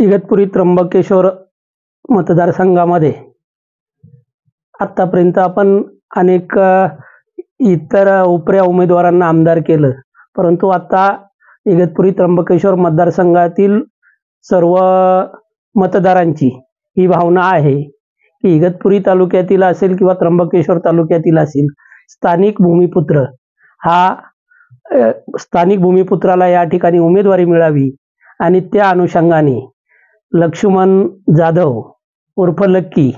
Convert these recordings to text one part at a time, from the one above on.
इगतपुरी त्र्यंबकेश्वर मतदारसंघामध्ये आतापर्यंत आपण अनेक इतर उपऱ्या उमेदवारांना आमदार केलं, परंतु आता इगतपुरी त्र्यंबकेश्वर मतदारसंघातील सर्व मतदारांची ही भावना आहे की इगतपुरी तालुक्यातील असेल किंवा त्र्यंबकेश्वर तालुक्यातील असेल, स्थानिक भूमिपुत्र हा स्थानिक भूमिपुत्राला या ठिकाणी उमेदवारी मिळावी आणि त्या अनुषंगाने लक्ष्मण जाधव उर्फ लक्की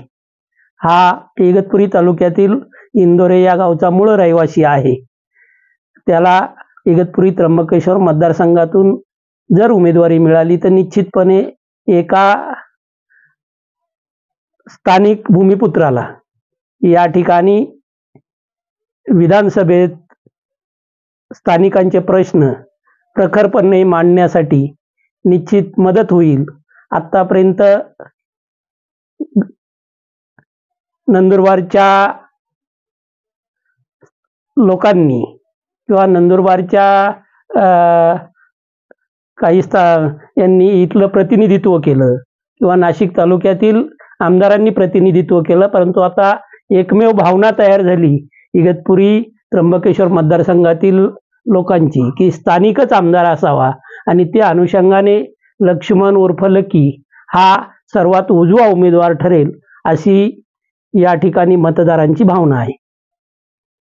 हा इगतपुरी तालुक्यातील इंदोरे या गावचा मूळ रहिवासी आहे. त्याला इगतपुरी त्र्यंबकेश्वर मतदारसंघातून जर उमेदवारी मिळाली तर निश्चितपणे एका स्थानिक भूमिपुत्राला या ठिकाणी विधानसभेत स्थानिकांचे प्रश्न प्रखरपणे मांडण्यासाठी निश्चित मदत होईल. आतापर्यंत नंदुरबारच्या लोकांनी किंवा नंदुरबारच्या काही यांनी इथलं प्रतिनिधित्व केलं किंवा नाशिक तालुक्यातील आमदारांनी प्रतिनिधित्व केलं, परंतु आता एकमेव भावना तयार झाली इगतपुरी त्र्यंबकेश्वर मतदारसंघातील लोकांची की स्थानिकच आमदार असावा आणि त्या अनुषंगाने लक्ष्मण उर्फ लकी हा सर्वात उजवा उमेदवार ठरेल अशी या ठिकाणी मतदारांची भावना आहे.